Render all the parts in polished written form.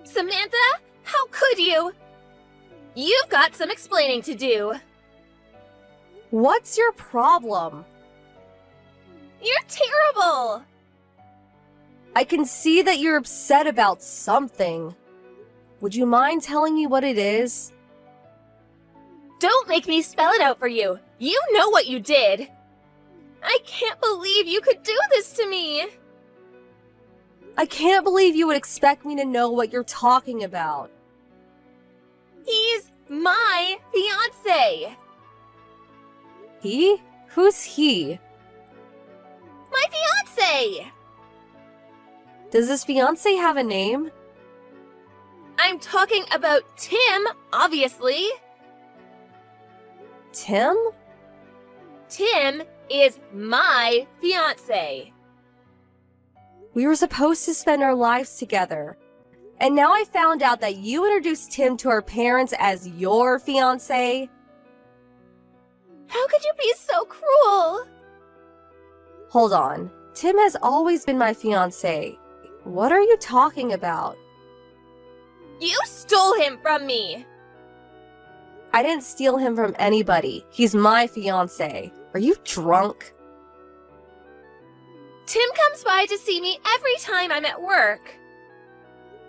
Samantha, how could you? You've got some explaining to do. What's your problem? You're terrible! I can see that you're upset about something. Would you mind telling me what it is? Don't make me spell it out for you. You know what you did. I can't believe you could do this to me. I can't believe you would expect me to know what you're talking about. He's my fiancé. He? Who's he? My fiancé! Does this fiancé have a name? I'm talking about Tim, obviously. Tim? Tim is my fiancé. We were supposed to spend our lives together. And now I found out that you introduced Tim to our parents as your fiancé. How could you be so cruel? Hold on. Tim has always been my fiancé. What are you talking about? You stole him from me. I didn't steal him from anybody. He's my fiancé. Are you drunk? Tim comes by to see me every time I'm at work.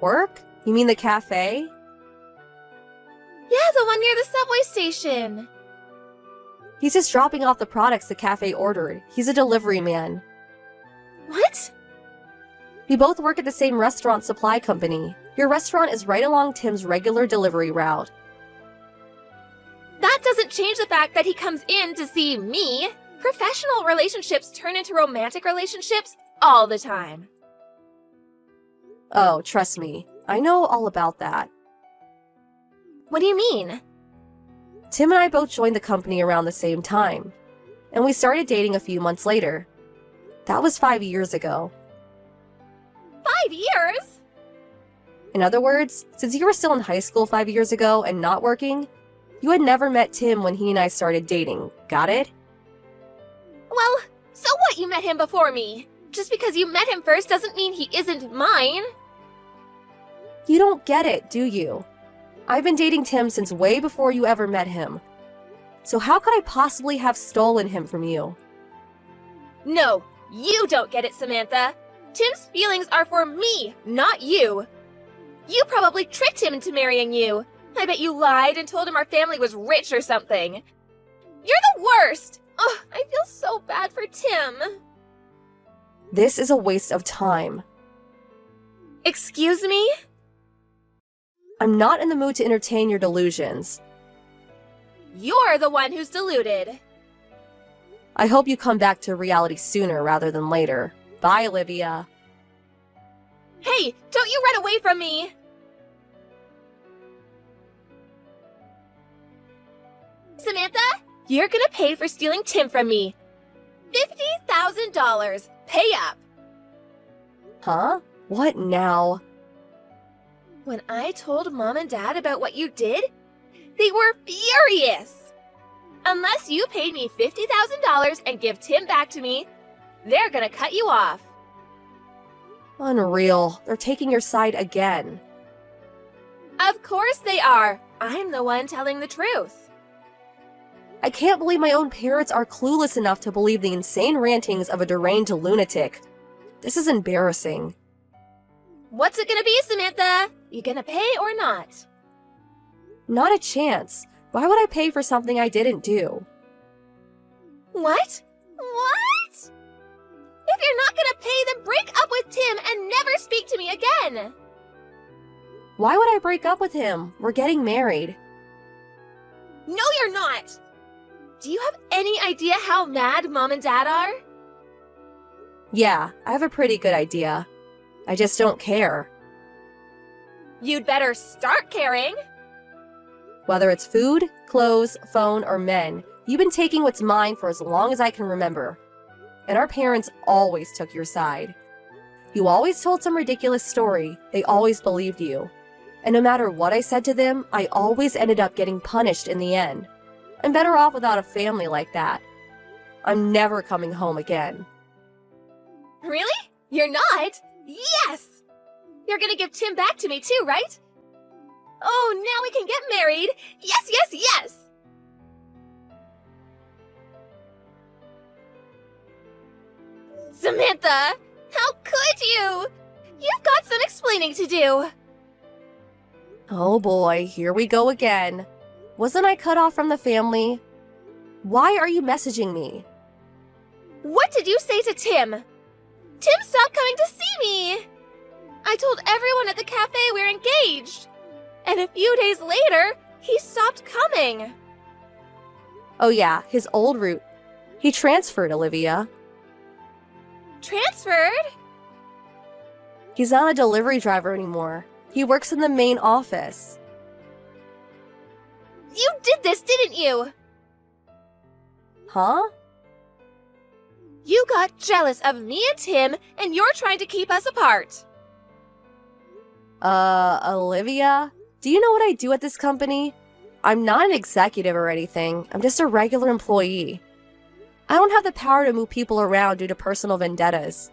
Work? You mean the cafe? Yeah, the one near the subway station. He's just dropping off the products the cafe ordered. He's a delivery man. What? We both work at the same restaurant supply company. Your restaurant is right along Tim's regular delivery route. That doesn't change the fact that he comes in to see me. Professional relationships turn into romantic relationships all the time. Oh, trust me. I know all about that. What do you mean? Tim and I both joined the company around the same time, and we started dating a few months later. That was 5 years ago. 5 years? In other words, since you were still in high school 5 years ago and not working, you had never met Tim when he and I started dating. Got it? Well, so what you met him before me? Just because you met him first doesn't mean he isn't mine. You don't get it, do you? I've been dating Tim since way before you ever met him. So how could I possibly have stolen him from you? No, you don't get it, Samantha. Tim's feelings are for me, not you. You probably tricked him into marrying you. I bet you lied and told him our family was rich or something. You're the worst! Ugh, I feel so bad for Tim. This is a waste of time. Excuse me? I'm not in the mood to entertain your delusions. You're the one who's deluded. I hope you come back to reality sooner rather than later. Bye, Olivia. Hey, don't you run away from me! Samantha, you're gonna pay for stealing Tim from me. $50,000. Pay up. Huh? What now? When I told Mom and Dad about what you did, they were furious. Unless you paid me $50,000 and give Tim back to me, they're gonna cut you off. Unreal. They're taking your side again. Of course they are. I'm the one telling the truth. I can't believe my own parents are clueless enough to believe the insane rantings of a deranged lunatic. This is embarrassing. What's it gonna be, Samantha? You gonna pay or not? Not a chance. Why would I pay for something I didn't do? What? What? If you're not gonna pay, then break up with Tim and never speak to me again. Why would I break up with him? We're getting married. No, you're not. Do you have any idea how mad Mom and Dad are? Yeah, I have a pretty good idea. I just don't care. You'd better start caring. Whether it's food, clothes, phone, or men, you've been taking what's mine for as long as I can remember. And our parents always took your side. You always told some ridiculous story. They always believed you. And no matter what I said to them, I always ended up getting punished in the end. I'm better off without a family like that. I'm never coming home again. Really? You're not? Yes! You're gonna give Tim back to me too, right? Oh, now we can get married! Yes, yes, yes! Samantha! How could you? You've got some explaining to do. Oh boy, here we go again. Wasn't I cut off from the family? Why are you messaging me? What did you say to Tim? Tim stopped coming to see me! I told everyone at the cafe we're engaged. And a few days later, he stopped coming. Oh yeah, his old route. He transferred, Olivia. Transferred? He's not a delivery driver anymore. He works in the main office. You did this, didn't you? Huh? You got jealous of me and Tim, and you're trying to keep us apart. Olivia? Do you know what I do at this company? I'm not an executive or anything. I'm just a regular employee. I don't have the power to move people around due to personal vendettas.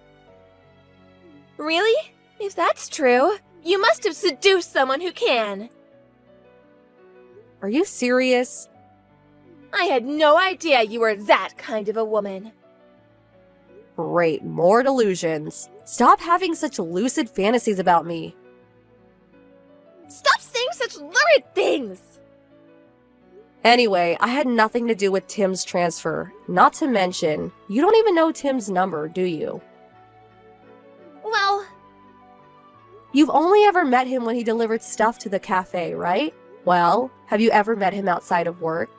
Really? If that's true, you must have seduced someone who can. Are you serious? I had no idea you were that kind of a woman. Great, more delusions. Stop having such lucid fantasies about me. Stop saying such lurid things! Anyway, I had nothing to do with Tim's transfer. Not to mention, you don't even know Tim's number, do you? Well, You've only ever met him when he delivered stuff to the cafe, right? Well, have you ever met him outside of work?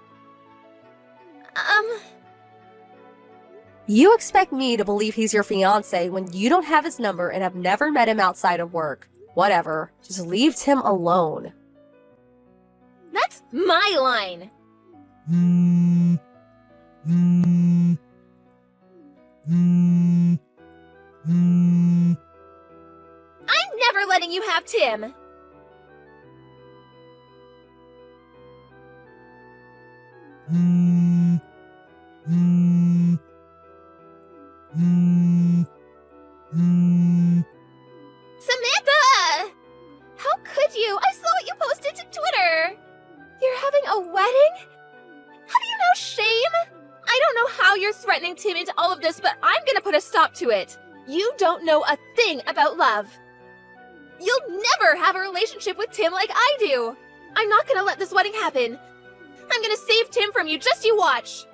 You expect me to believe he's your fiancé when you don't have his number and have never met him outside of work. Whatever, just leave Tim alone. that's my line. I'm never letting you have Tim. Samantha! How could you? I saw what you posted to Twitter. You're having a wedding? Have you no shame? I don't know how you're threatening Tim into all of this, but I'm gonna put a stop to it. You don't know a thing about love. You'll never have a relationship with Tim like I do. I'm not gonna let this wedding happen. I'm gonna save Tim from you, just you watch.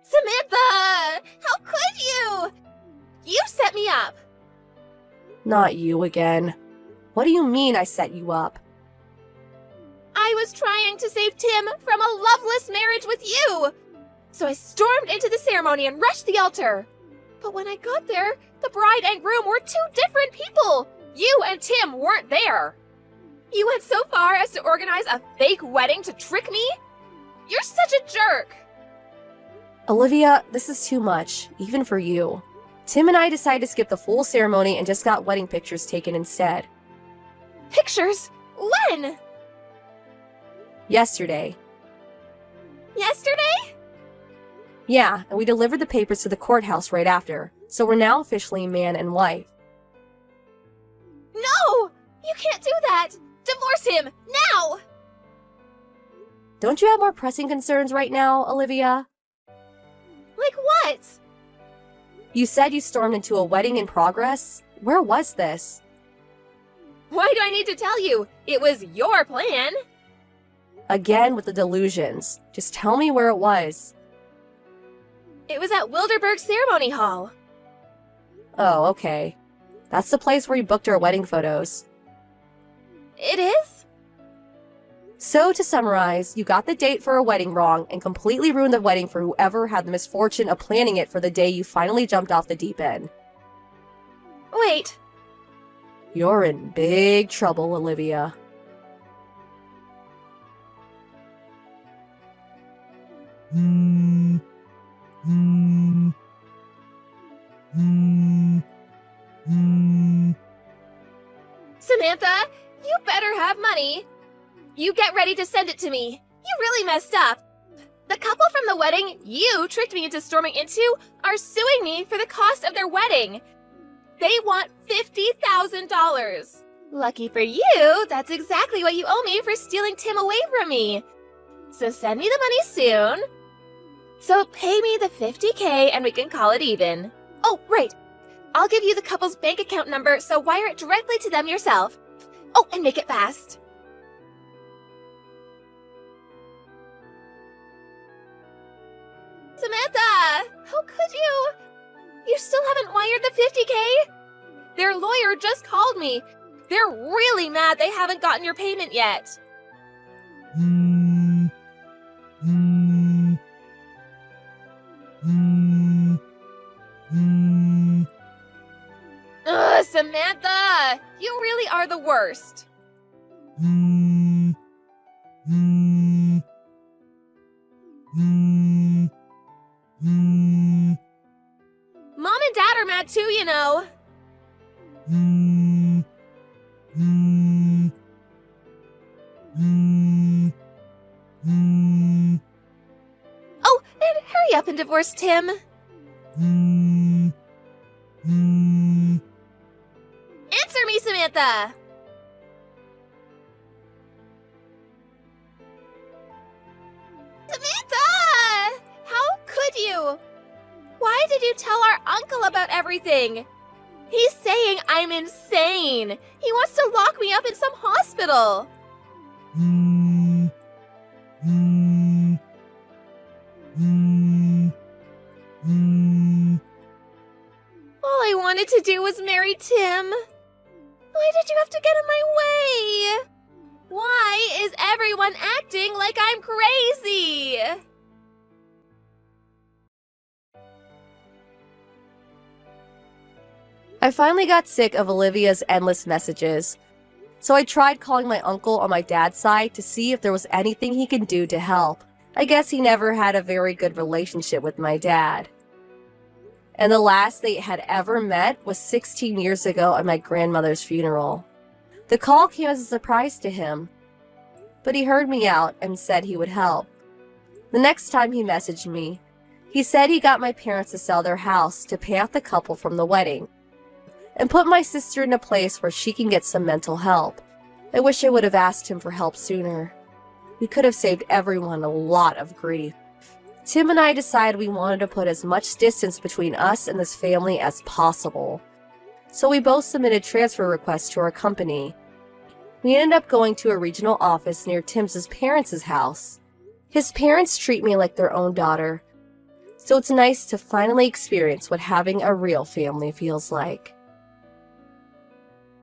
Samantha! How could you? You set me up. Not you again. What do you mean I set you up? I was trying to save Tim from a loveless marriage with you. So I stormed into the ceremony and rushed the altar. But when I got there, the bride and groom were two different people. You and Tim weren't there. You went so far as to organize a fake wedding to trick me? You're such a jerk. Olivia, this is too much, even for you. Tim and I decided to skip the full ceremony and just got wedding pictures taken instead. Pictures? When? Yesterday. Yesterday? Yeah, and we delivered the papers to the courthouse right after, so we're now officially man and wife. No! You can't do that! Divorce him! Now! Don't you have more pressing concerns right now, Olivia? Like what? You said you stormed into a wedding in progress? Where was this? Why do I need to tell you? It was your plan. Again with the delusions. Just tell me where it was. It was at Wilderberg Ceremony Hall. Oh, okay. That's the place where you booked our wedding photos. It is? So, to summarize, you got the date for a wedding wrong and completely ruined the wedding for whoever had the misfortune of planning it for the day you finally jumped off the deep end. Wait. You're in big trouble, Olivia. Samantha, you better have money. You get ready to send it to me. You really messed up. The couple from the wedding you tricked me into storming into are suing me for the cost of their wedding. They want $50,000. Lucky for you, that's exactly what you owe me for stealing Tim away from me. So send me the money soon. So pay me the $50K and we can call it even. Oh, right. I'll give you the couple's bank account number, so wire it directly to them yourself. Oh, and make it fast. Samantha! How could you? You still haven't wired the $50K? Their lawyer just called me. They're really mad they haven't gotten your payment yet. Ugh, Samantha! You really are the worst. Mom and Dad are mad too, you know. Oh, and hurry up and divorce Tim. Answer me, Samantha! Samantha! How could you? Why did you tell our uncle about everything? He's saying I'm insane. He wants to lock me up in some hospital. All I wanted to do was marry Tim. Why did you have to get in my way? Why is everyone acting like I'm crazy? I finally got sick of Olivia's endless messages, so I tried calling my uncle on my dad's side to see if there was anything he could do to help. I guess he never had a very good relationship with my dad. And the last they had ever met was 16 years ago at my grandmother's funeral. The call came as a surprise to him, but he heard me out and said he would help. The next time he messaged me, he said he got my parents to sell their house to pay off the couple from the wedding and put my sister in a place where she can get some mental help. I wish I would have asked him for help sooner. We could have saved everyone a lot of grief. Tim and I decided we wanted to put as much distance between us and this family as possible. So we both submitted transfer requests to our company. We ended up going to a regional office near Tim's parents' house. His parents treat me like their own daughter, so it's nice to finally experience what having a real family feels like.